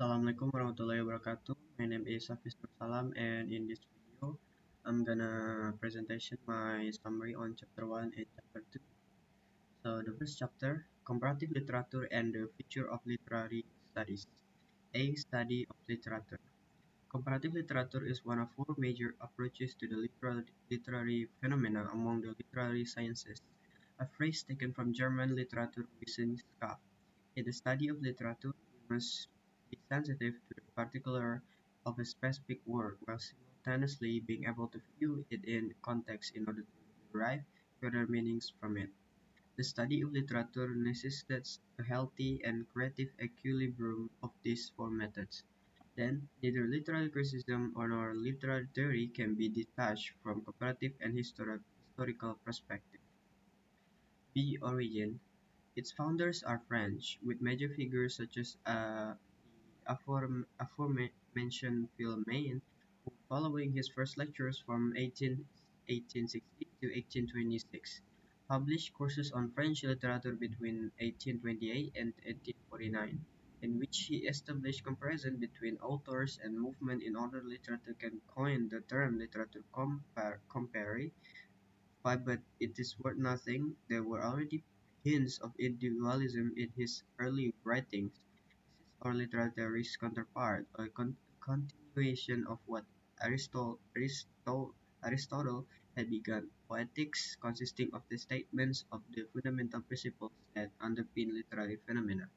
Assalamualaikum warahmatullahi wabarakatuh. My name is Hafiz Nur Salam, and in this video, I'm gonna presentation my summary on chapter 1 and chapter 2. So the first chapter, comparative literature and the future of literary studies. A study of literature. Comparative literature is one of four major approaches to the literary phenomena among the literary sciences. A phrase taken from German Literaturwissenschaft. In the study of literature, we must be sensitive to the particular of a specific work while simultaneously being able to view it in context in order to derive further meanings from it. The study of literature necessitates a healthy and creative equilibrium of these four methods. Then, neither literary criticism nor literary theory can be detached from comparative and historical perspective. B. Origin. Its founders are French, with major figures such as the aforementioned Philomene, who, following his first lectures from 1860 to 1826, published courses on French literature between 1828 and 1849, in which he established comparison between authors and movement in order literature can coin the term literature compare, but it is worth nothing. There were already hints of individualism in his early writings. This is our literary counterpart, a continuation of what Aristotle had begun, poetics consisting of the statements of the fundamental principles that underpin literary phenomena.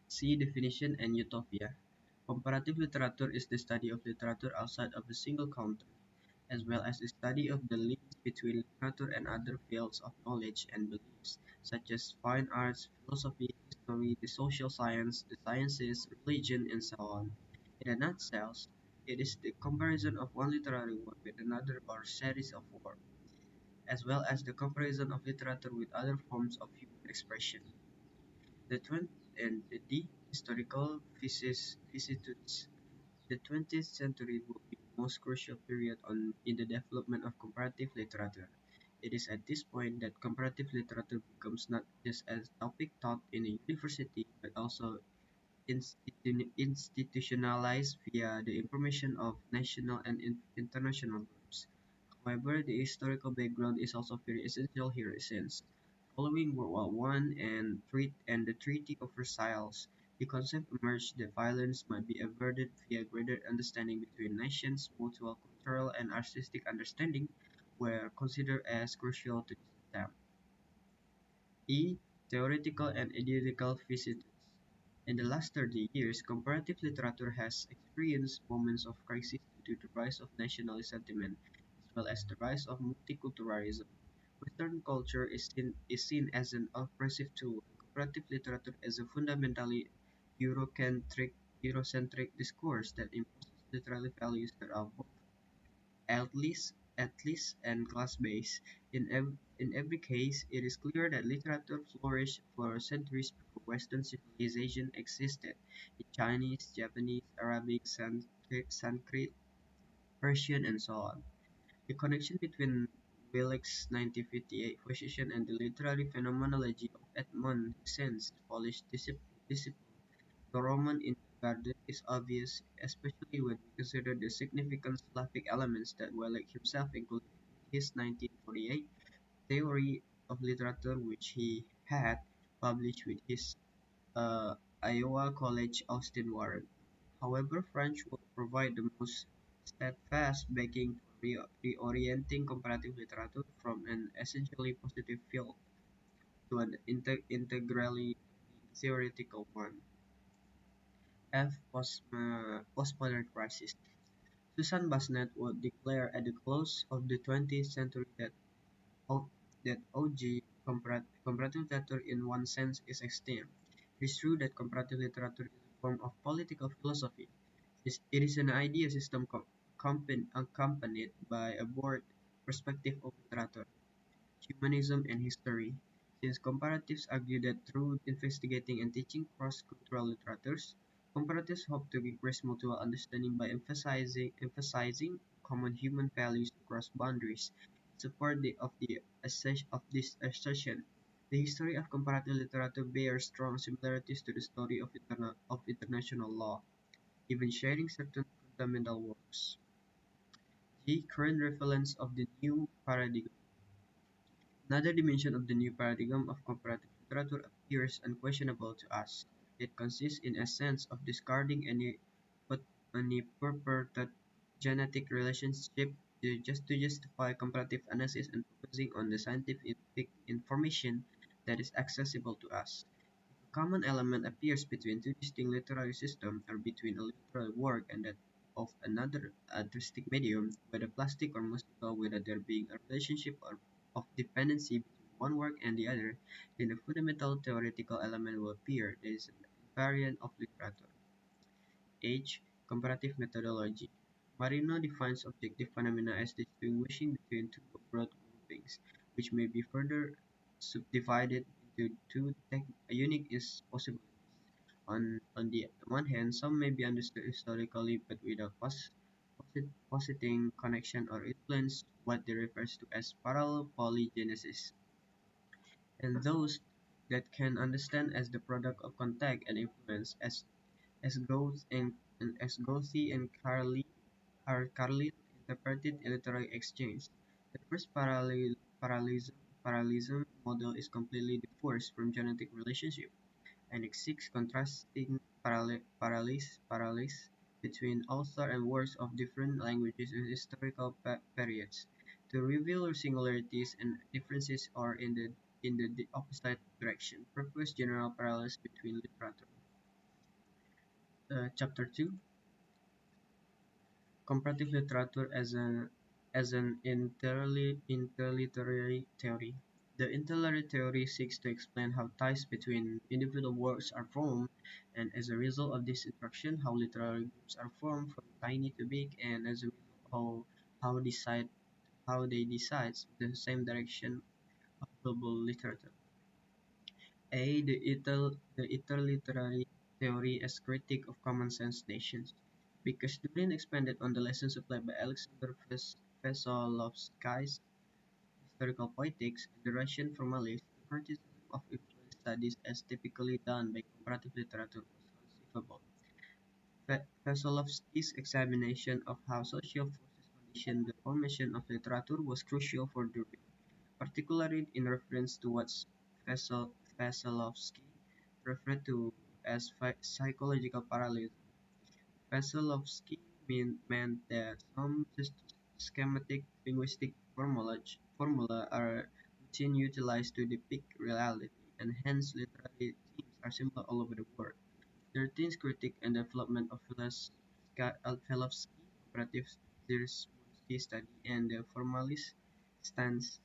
See definition and utopia. Comparative literature is the study of literature outside of a single country, as well as the study of the links between literature and other fields of knowledge and beliefs, such as fine arts, philosophy, history, the social science, the sciences, religion, and so on. In a nutshell, it is the comparison of one literary work with another or series of works, as well as the comparison of literature with other forms of human expression. The 20th and the historical vicissitudes. The 20th century will be the most crucial period in the development of comparative literature. It is at this point that comparative literature becomes not just a topic taught in a university, but also institutionalized via the information of national and international groups. However, the historical background is also very essential here since, following World War One and the Treaty of Versailles, the concept emerged that violence might be averted via greater understanding between nations. Mutual cultural and artistic understanding were considered as crucial to this attempt. E. Theoretical and ideological vicissitudes. In the last 30 years, comparative literature has experienced moments of crisis due to the rise of nationalist sentiment, as well as the rise of multiculturalism. Western culture is seen as an oppressive tool, and comparative literature as a fundamentally Eurocentric, Eurocentric discourse that imposes literary values that are both elitist and class-based. In every case, it is clear that literature flourished for centuries before Western civilization existed. In Chinese, Japanese, Arabic, Sanskrit, Persian, and so on. The connection between Willick's 1958 position and the literary phenomenology of Edmond Husserl's Polish disciple, the Roman Ingarden, is obvious, especially when we consider the significant Slavic elements that Willick himself included in his 1948 theory of literature, which he had published with his Iowa College Austin Warren. However, French would provide the most steadfast backing for reorienting comparative literature from an essentially positive field to an integrally theoretical one. F. Postmodern crisis. Susan Basnet would declare at the close of the 20th century O- that OG comparative literature in one sense is extinct. It is true that comparative literature is a form of political philosophy. It is an idea system accompanied by a broad perspective of literature, humanism, and history. Since comparatives argue that through investigating and teaching cross-cultural literatures, comparatives hope to increase mutual understanding by emphasizing common human values across boundaries. In support of this assertion, The history of comparative literature bears strong similarities to the story of international law, even sharing certain fundamental works. G. Current relevance of the new paradigm. Another dimension of the new paradigm of comparative literature appears unquestionable to us. It consists in a sense of discarding any purported genetic relationship to justify comparative analysis and focusing on the scientific information that is accessible to us. If a common element appears between two distinct literary systems or between a literary work and that of another artistic medium, whether plastic or musical, without there being a relationship or of dependency between one work and the other, then a fundamental theoretical element will appear. There is an invariant of literature. H. Comparative methodology. Marino defines objective phenomena as distinguishing between two broad groupings, which may be further subdivided into two unique possibilities. On the one hand, some may be understood historically but without positing connection or influence, what they refer to as parallel polygenesis, and those that can understand as the product of contact and influence as Goethe and Carlyle interpreted literary exchange. The first parallelism model is completely divorced from genetic relationship and it seeks contrasting parallels between author and works of different languages and historical periods to reveal singularities and differences or in the opposite direction, propose general parallels between literature. Chapter 2. Comparative literature as an interliterary theory. The interliterary theory seeks to explain how ties between individual works are formed, and as a result of this interaction, how literary groups are formed from tiny to big, and as a result, how they decide the same direction of global literature. A. The interliterary theory as critique of common sense nations. Because Durin expanded on the lessons applied by Alexander Vesolovsky's historical poetics, and the Russian formalists, the criticism of influence studies as typically done by comparative literature was conceivable. Vesolovsky's examination of how social forces condition the formation of literature was crucial for Durin, particularly in reference to what Vesolovsky referred to as psychological parallelism. Veselovsky meant that some schematic linguistic formula are routine utilized to depict reality, and hence literary themes are similar all over the world. The routine's critique and development of Veselovsky comparative Zierzmundski study and the formalist stance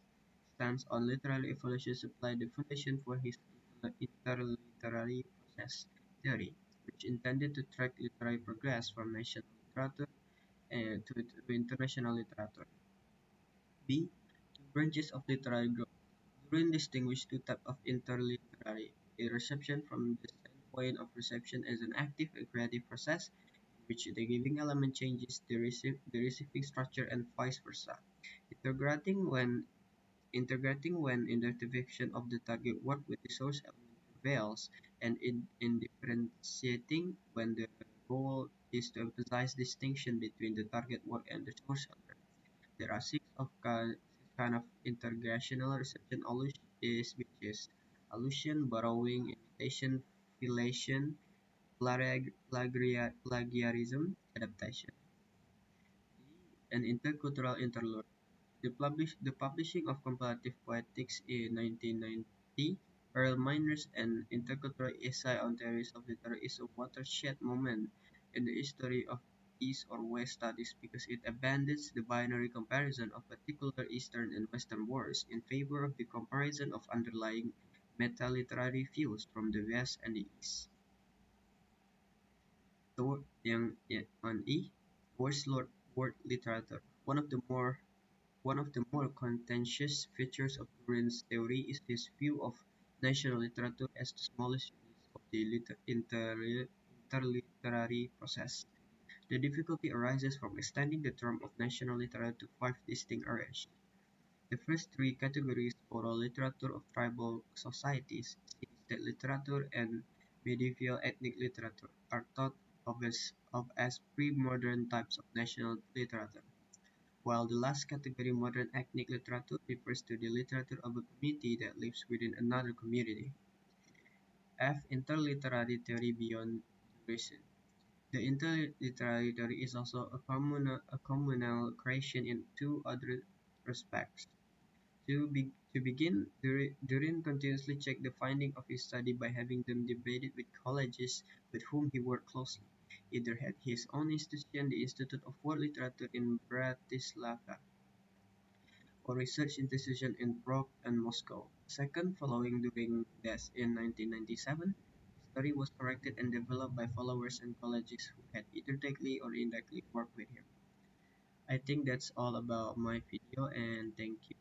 stance on literary evolution supplied the foundation for his interliterary process theory, which intended to track literary progress from national literature to international literature. B. Two branches of literary growth. Durin distinguished two types of interliterary: a reception from the standpoint of reception as an active and creative process, in which the giving element changes the receiving structure and vice versa. Integrating when identification of the target work with the source element prevails, and in differentiating when the goal is to emphasize distinction between the target work and the source element. There are six kind of integrational reception which is allusion, borrowing, imitation, filiation, plagiarism, adaptation. An intercultural interlude. The publishing of comparative poetics in 1990, Earl Miner's an intercultural essay on theories of literature is a watershed moment in the history of East or West studies because it abandons the binary comparison of particular Eastern and Western works in favor of the comparison of underlying meta-literary views from the West and the East. On E, word literature. One of the more contentious features of Turin's theory is his view of national literature as the smallest unit of the interliterary process. The difficulty arises from extending the term of national literature to five distinct areas. The first three categories follow literature of tribal societies, city-state literature, and medieval ethnic literature, are thought of as pre-modern types of national literature, while the last category, modern ethnic literature, refers to the literature of a community that lives within another community. F. Interliterary theory beyond duration. The interliterary theory is also a communal creation in two other respects. To begin, Durin continuously checked the findings of his study by having them debated with colleagues with whom he worked closely. Either had his own institution, the Institute of World Literature in Bratislava, or research institution in Prague and Moscow. Second, following During's death in 1997, his theory was corrected and developed by followers and colleagues who had either directly or indirectly worked with him. I think that's all about my video, and thank you.